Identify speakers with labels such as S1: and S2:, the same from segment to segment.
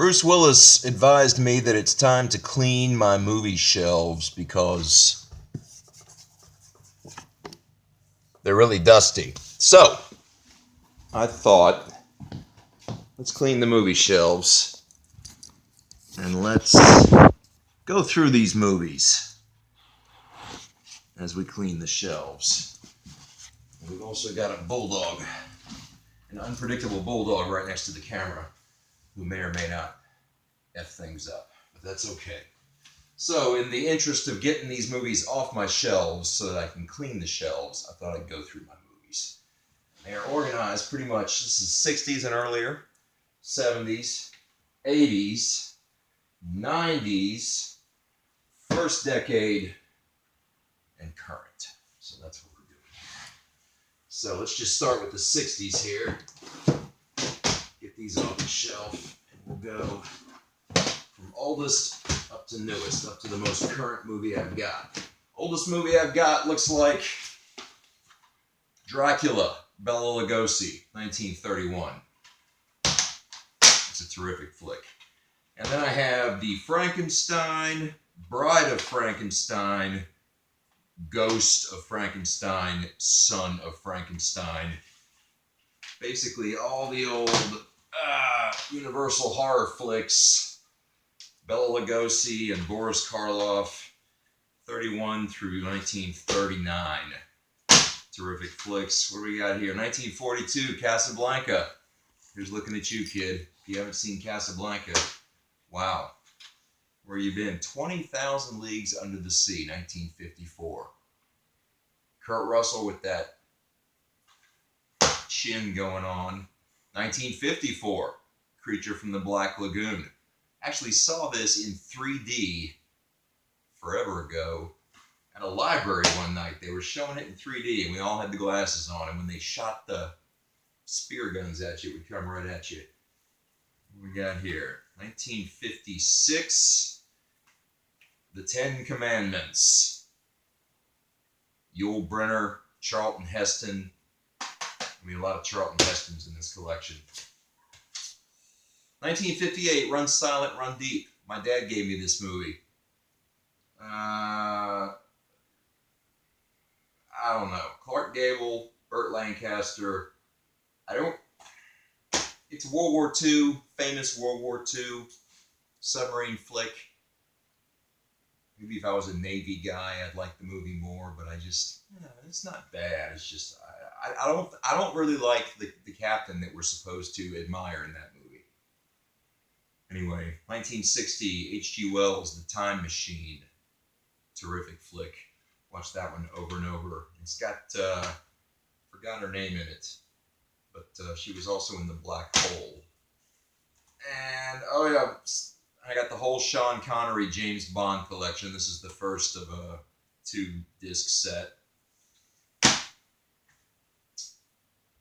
S1: Bruce Willis advised me that it's time to clean my movie shelves because they're really dusty. So, I thought, let's clean the movie shelves and let's go through these movies as we clean the shelves. And we've also got a bulldog, an unpredictable bulldog right next to the camera who may or may not F things up, but that's okay. So, in the interest of getting these movies off my shelves so that I can clean the shelves, I thought I'd go through my movies. They are organized pretty much, this is 60s and earlier, 70s, 80s, 90s, first decade, and current. So that's what we're doing here. So let's just start with the 60s here. Get these off the shelf, and we'll go from oldest up to newest, up to the most current movie I've got. Oldest movie I've got looks like Dracula, Bela Lugosi, 1931. It's a terrific flick. And then I have the Frankenstein, Bride of Frankenstein, Ghost of Frankenstein, Son of Frankenstein. Basically all the old Universal horror flicks. Bela Lugosi and Boris Karloff, 31 through 1939. Terrific flicks. What do we got here? 1942, Casablanca. Here's looking at you, kid. If you haven't seen Casablanca, wow. Where you been? 20,000 Leagues Under the Sea, 1954. Kurt Russell with that chin going on. 1954, Creature from the Black Lagoon. Actually saw this in 3D forever ago at a library one night. They were showing it in 3D and we all had the glasses on, and when they shot the spear guns at you, it would come right at you. What we got here? 1956, The Ten Commandments. Yul Brynner, Charlton Heston. I mean, a lot of Charlton Hestons in this collection. 1958, Run Silent, Run Deep. My dad gave me this movie. I don't know. Clark Gable, Burt Lancaster. It's World War II, famous World War II submarine flick. Maybe if I was a Navy guy, I'd like the movie more, but it's not bad. It's just, I don't really like the captain that we're supposed to admire in that movie. Anyway, 1960, H.G. Wells' The Time Machine. Terrific flick. Watched that one over and over. It's got, forgot her name in it, but she was also in The Black Hole. And, oh yeah, I got the whole Sean Connery James Bond collection. This is the first of a 2-disc set.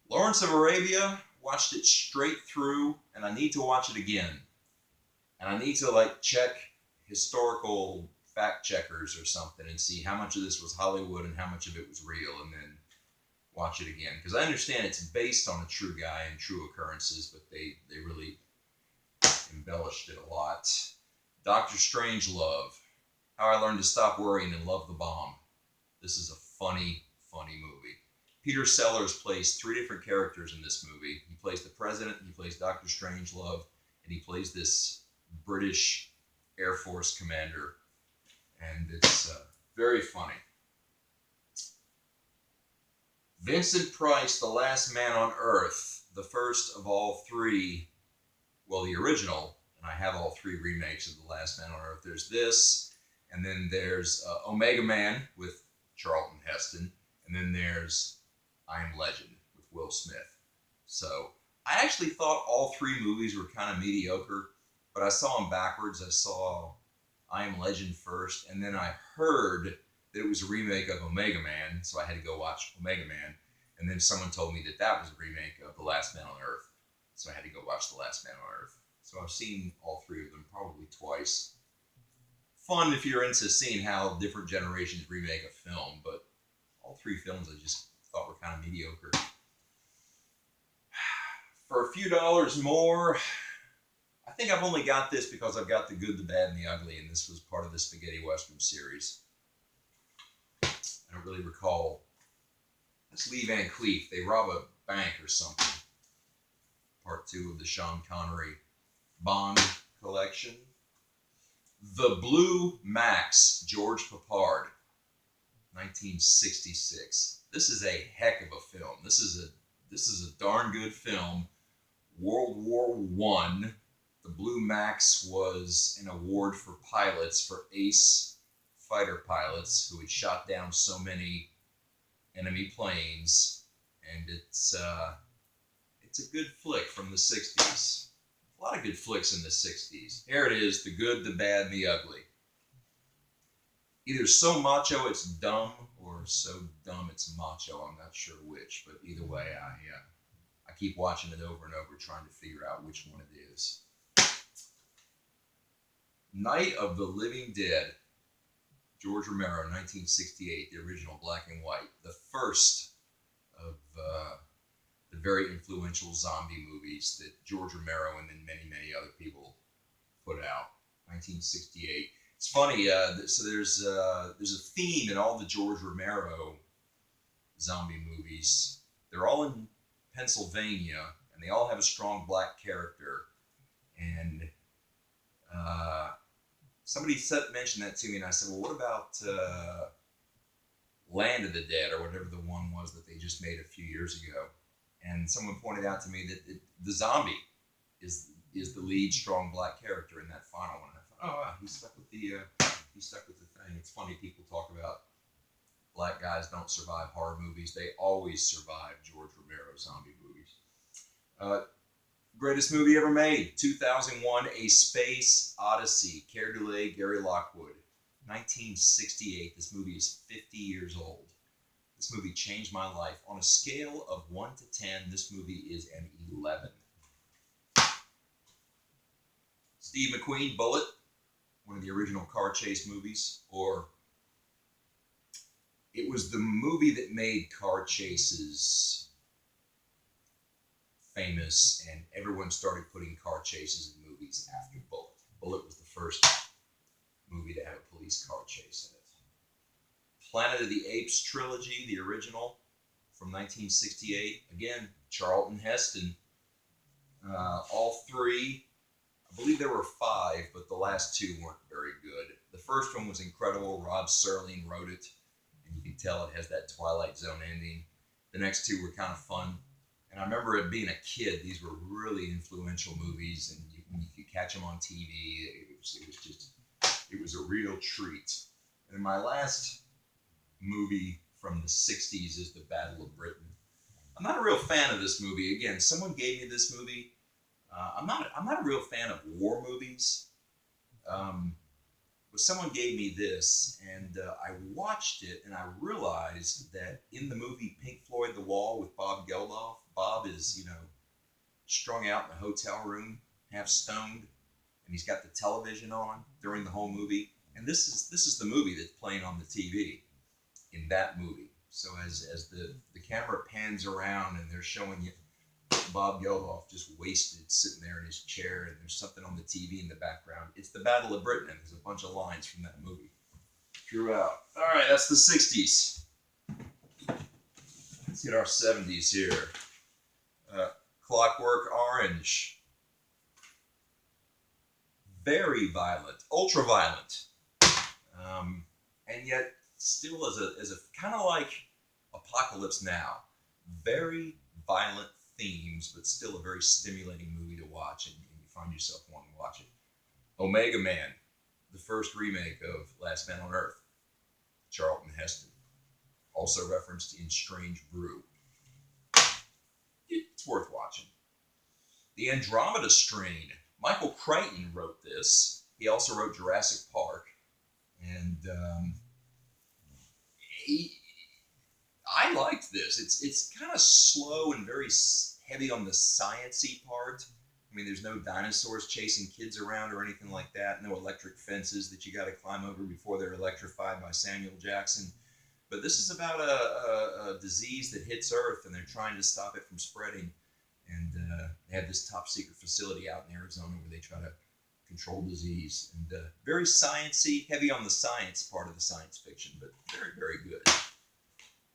S1: Lawrence of Arabia, watched it straight through, and I need to watch it again. And I need to check historical fact checkers or something and see how much of this was Hollywood and how much of it was real, and then watch it again. Because I understand it's based on a true guy and true occurrences, but they really embellished it a lot. Dr. Strangelove, How I Learned to Stop Worrying and Love the Bomb. This is a funny, funny movie. Peter Sellers plays 3 different characters in this movie. He plays the president, he plays Dr. Strangelove, and he plays this British Air Force commander. And it's very funny. Vincent Price, The Last Man on Earth, the first of all 3, well, the original, and I have all 3 remakes of The Last Man on Earth. There's this, and then there's Omega Man with Charlton Heston, and then there's I Am Legend with Will Smith. So I actually thought all 3 movies were kind of mediocre, but I saw them backwards. I saw I Am Legend first, and then I heard that it was a remake of Omega Man, so I had to go watch Omega Man, and then someone told me that that was a remake of The Last Man on Earth, so I had to go watch The Last Man on Earth. So I've seen all 3 of them probably twice. Fun if you're into seeing how different generations remake a film, but all 3 films I just thought were kind of mediocre. For a few dollars more, I think I've only got this because I've got The Good, the Bad, and the Ugly, and this was part of the Spaghetti Western series. I don't really recall. That's Lee Van Cleef. They rob a bank or something. Part 2 of the Sean Connery Bond collection. The Blue Max, George Peppard, 1966. This is a heck of a film. This is a darn good film. World War I. The Blue Max was an award for pilots, for ace fighter pilots who had shot down so many enemy planes, and it's a good flick from the 60s. A lot of good flicks in the 60s. Here it is, The Good, the Bad, and the Ugly. Either so macho it's dumb, or so dumb it's macho. I'm not sure which, but either way, I keep watching it over and over, trying to figure out which one it is. Night of the Living Dead, George Romero, 1968, the original black and white. The first of the very influential zombie movies that George Romero and then many, many other people put out. 1968. It's funny, so there's a theme in all the George Romero zombie movies. They're all in Pennsylvania, and they all have a strong black character. And somebody mentioned that to me, and I said, well, what about Land of the Dead, or whatever the one was that they just made a few years ago? And someone pointed out to me that the zombie is the lead strong black character in that final one. And I thought, oh, wow, he stuck with the thing. It's funny, people talk about black guys don't survive horror movies. They always survive George Romero zombie movies. Greatest movie ever made, 2001, A Space Odyssey, Keir Dullea, Gary Lockwood. 1968, this movie is 50 years old. This movie changed my life. On a scale of 1 to 10, this movie is an 11. Steve McQueen, Bullet, one of the original car chase movies, or it was the movie that made car chases famous, and everyone started putting car chases in movies after Bullet. Bullet was the first movie to have a police car chase in it. Planet of the Apes trilogy, the original, from 1968. Again, Charlton Heston. All three, I believe there were 5, but the last 2 weren't very good. The first one was incredible. Rod Serling wrote it, and you can tell it has that Twilight Zone ending. The next 2 were kind of fun. And I remember it being a kid, these were really influential movies, and you could catch them on TV. It was a real treat. And my last movie from the 60s is The Battle of Britain. I'm not a real fan of this movie. Again, someone gave me this movie. I'm not a real fan of war movies. But someone gave me this, and I watched it, and I realized that in the movie Pink Floyd The Wall with Bob Geldof, Bob is, strung out in a hotel room, half stoned, and he's got the television on during the whole movie. And this is the movie that's playing on the TV in that movie. So as the camera pans around and they're showing you Bob Geldof just wasted sitting there in his chair, and there's something on the TV in the background. It's the Battle of Britain, and there's a bunch of lines from that movie throughout. All right, that's the 60s. Let's hit our 70s here. Clockwork Orange. Very violent, ultra violent, and yet still as a kind of like Apocalypse Now. Very violent themes, but still a very stimulating movie to watch, and you find yourself wanting to watch it. Omega Man, the first remake of Last Man on Earth, Charlton Heston, also referenced in Strange Brew. It's worth watching. The Andromeda Strain, Michael Crichton wrote this. He also wrote Jurassic Park, and I liked this. It's kind of slow and very heavy on the science-y part. I mean, there's no dinosaurs chasing kids around or anything like that. No electric fences that you got to climb over before they're electrified by Samuel Jackson. But this is about a disease that hits Earth, and they're trying to stop it from spreading. And they have this top secret facility out in Arizona where they try to control disease. And very sciencey, heavy on the science part of the science fiction, but very, very good.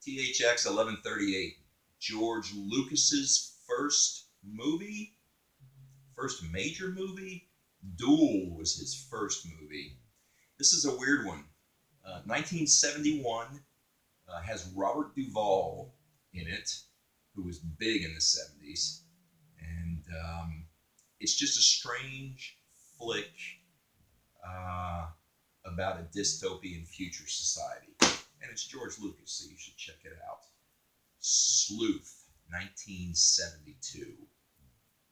S1: THX 1138, George Lucas's first movie, first major movie. Duel was his first movie. This is a weird one. 1971, has Robert Duvall in it, who was big in the 70s. And it's just a strange flick about a dystopian future society. And it's George Lucas, so you should check it out. Sleuth, 1972.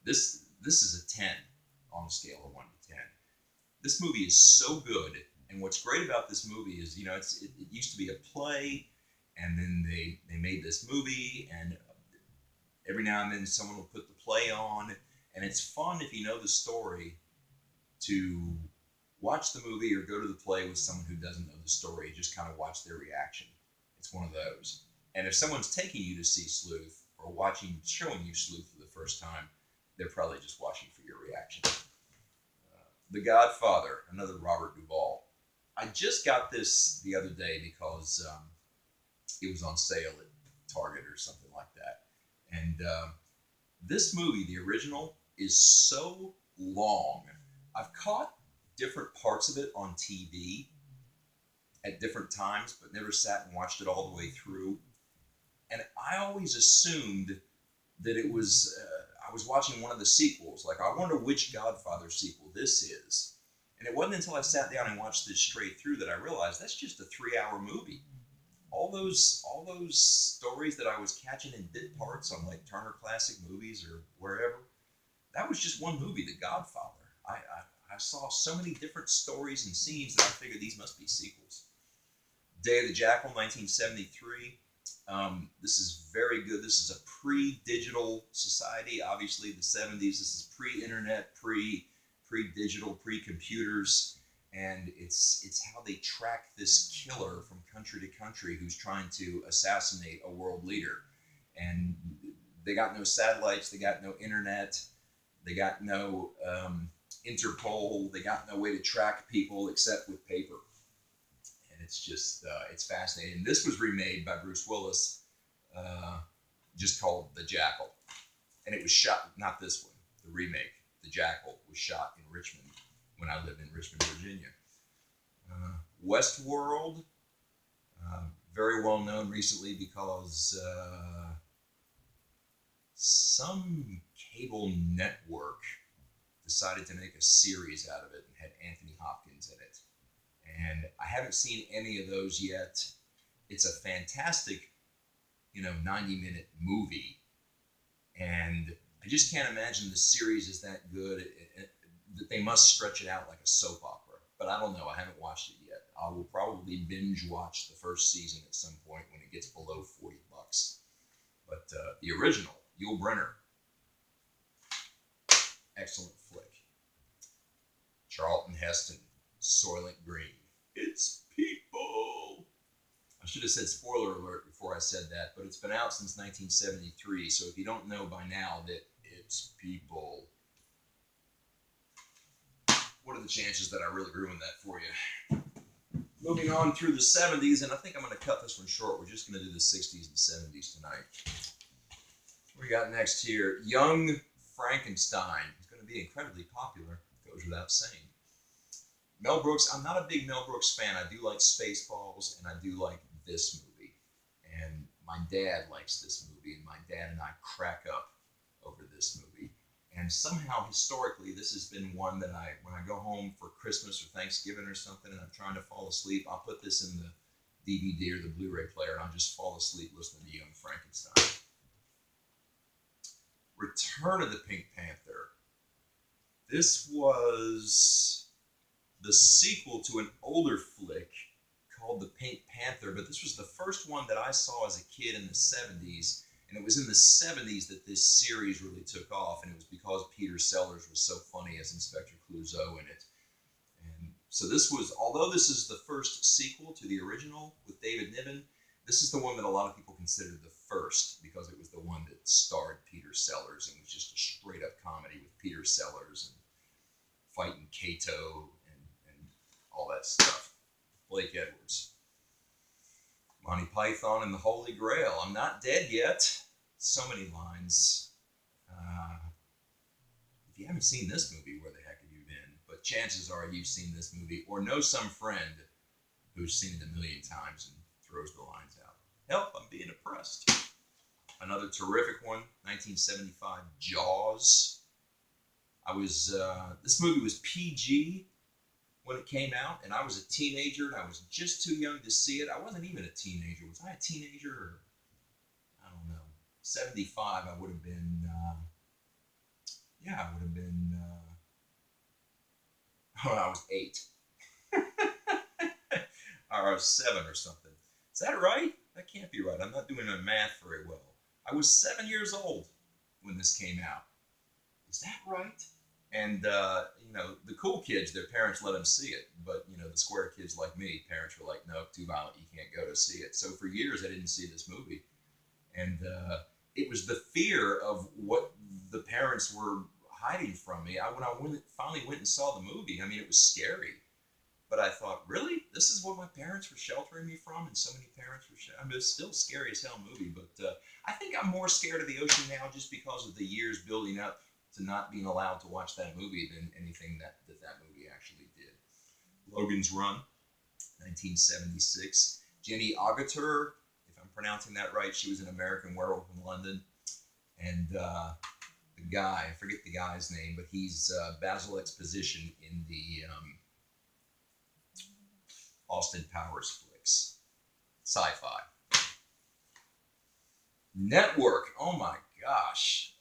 S1: This is a 10 on a scale of 1 to 10. This movie is so good, and what's great about this movie is, you know, it used to be a play, and then they made this movie, and every now and then someone will put the play on, and it's fun if you know the story to watch the movie or go to the play with someone who doesn't know the story, just kind of watch their reaction. It's one of those. And if someone's taking you to see Sleuth or showing you Sleuth for the first time, they're probably just watching for your reaction. The Godfather, another Robert Duvall. I just got this the other day because it was on sale at Target or something like that. And this movie, the original, is so long. I've caught different parts of it on TV at different times, but never sat and watched it all the way through. And I always assumed that it was, I was watching one of the sequels. Like, I wonder which Godfather sequel this is. And it wasn't until I sat down and watched this straight through that I realized that's just a 3-hour movie. All those stories that I was catching in bit parts on like Turner Classic Movies or wherever, that was just one movie, The Godfather. I saw so many different stories and scenes that I figured these must be sequels. Day of the Jackal, 1973. This is very good. This is a pre-digital society. Obviously, the 70s. This is pre-internet, pre-digital, pre-computers, and it's how they track this killer from country to country who's trying to assassinate a world leader. And they got no satellites. They got no internet. They got no Interpol. They got no way to track people except with paper. And it's just, it's fascinating. This was remade by Bruce Willis, just called The Jackal. And it was shot, not this one, the remake, The Jackal, was shot in Richmond when I lived in Richmond, Virginia. Westworld, very well known recently because some cable network decided to make a series out of it and had Anthony Hopkins in it. And I haven't seen any of those yet. It's a fantastic, 90-minute movie. And I just can't imagine the series is that good that they must stretch it out like a soap opera. But I don't know. I haven't watched it yet. I will probably binge watch the first season at some point when it gets below $40. But the original, Yul Brynner, excellent flick. Charlton Heston, Soylent Green. It's people. I should have said spoiler alert before I said that, but it's been out since 1973, so if you don't know by now that it's people, what are the chances that I really ruined that for you? Moving on through the 70s, and I think I'm going to cut this one short. We're just going to do the 60s and 70s tonight. What we got next here? Young Frankenstein. It's going to be incredibly popular, goes without saying. Mel Brooks, I'm not a big Mel Brooks fan. I do like Spaceballs, and I do like this movie. And my dad likes this movie, and my dad and I crack up over this movie. And somehow, historically, this has been one that when I go home for Christmas or Thanksgiving or something, and I'm trying to fall asleep, I'll put this in the DVD or the Blu-ray player, and I'll just fall asleep listening to Young Frankenstein. Return of the Pink Panther. This was the sequel to an older flick called The Pink Panther, but this was the first one that I saw as a kid in the 70s, and it was in the 70s that this series really took off, and it was because Peter Sellers was so funny as Inspector Clouseau in it. And so this was, although this is the first sequel to the original with David Niven, this is the one that a lot of people consider the first because it was the one that starred Peter Sellers and was just a straight up comedy with Peter Sellers and fighting Kato and all that stuff. Blake Edwards. Monty Python and the Holy Grail. I'm not dead yet. So many lines. If you haven't seen this movie, where the heck have you been? But chances are you've seen this movie or know some friend who's seen it a million times and throws the lines out. Help, I'm being oppressed. Another terrific one, 1975, Jaws. This movie was PG when it came out, and I was a teenager, and I was just too young to see it. I wasn't even a teenager. Was I a teenager? Or, I don't know. 75, I would have been, I would have been, I was 8. Or I was 7 or something. Is that right? That can't be right. I'm not doing my math very well. I was 7 years old when this came out. Is that right? And, the cool kids, their parents let them see it. But, the square kids like me, parents were like, no, too violent, you can't go to see it. So for years, I didn't see this movie. And it was the fear of what the parents were hiding from me. When I finally went and saw the movie, it was scary. But I thought, really? This is what my parents were sheltering me from? And so many parents were it's still a scary as hell movie. But I think I'm more scared of the ocean now just because of the years building up to not being allowed to watch that movie than anything that movie actually did. Logan's Run, 1976. Jenny Agutter, if I'm pronouncing that right, she was an American Werewolf in London. And the guy, I forget the guy's name, but he's Basil Exposition in the Austin Powers flicks. Sci-fi. Network, oh my gosh.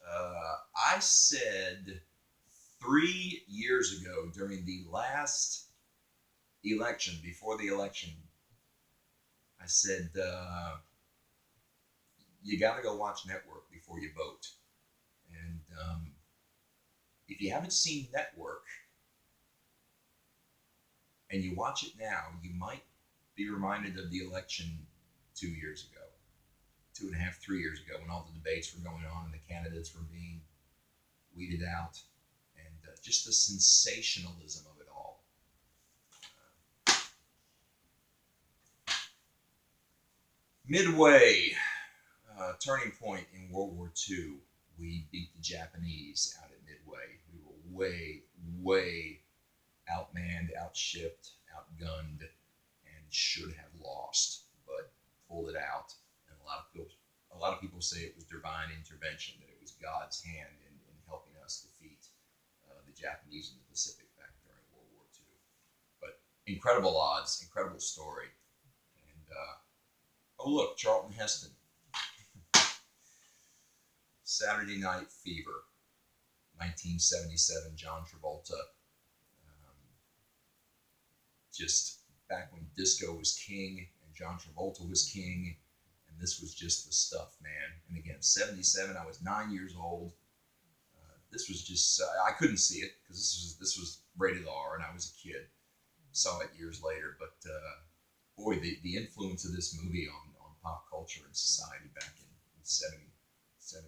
S1: I said 3 years ago during the last election, before the election, I said, you got to go watch Network before you vote. And if you haven't seen Network and you watch it now, you might be reminded of the election 2 years ago. 2.5, 3 years ago, when all the debates were going on and the candidates were being weeded out, and just the sensationalism of it all. Midway, turning point in World War II, we beat the Japanese out at Midway. We were way, way outmanned, outshipped, outgunned, and should have lost, but pulled it out. And a lot of people say it was divine intervention, that it was God's hand in helping us defeat the Japanese in the Pacific back during World War II. But incredible odds, incredible story. And, oh look, Charlton Heston. Saturday Night Fever, 1977, John Travolta. Just back when disco was king and John Travolta was king, and this was just the stuff, man. And again, 77, I was 9 years old. This was just, I couldn't see it because this was rated R and I was a kid. Saw it years later, but boy, the influence of this movie on pop culture and society back in 77.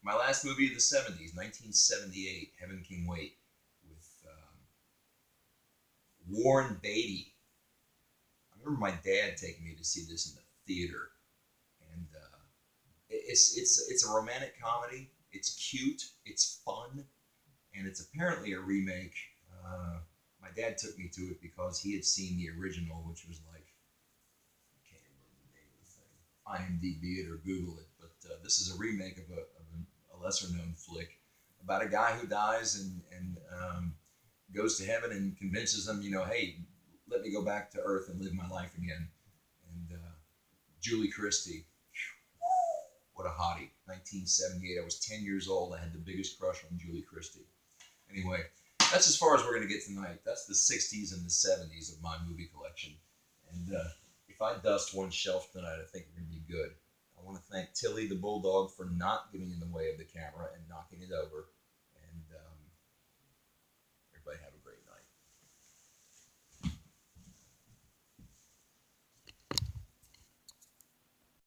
S1: My last movie of the 70s, 1978, Heaven Can Wait, with Warren Beatty. I remember my dad taking me to see this in the theater, and it's a romantic comedy. It's cute, it's fun, and it's apparently a remake. My dad took me to it because he had seen the original, which was like, I can't remember the name of the thing. IMDb it or Google it, but this is a remake of a lesser-known flick about a guy who dies and goes to heaven and convinces them, hey, let me go back to Earth and live my life again. And Julie Christie, what a hottie. 1978, I was 10 years old. I had the biggest crush on Julie Christie. Anyway, that's as far as we're going to get tonight. That's the 60s and the 70s of my movie collection. And if I dust one shelf tonight, I think we're going to be good. I want to thank Tilly the Bulldog for not getting in the way of the camera and knocking it over. And everybody have a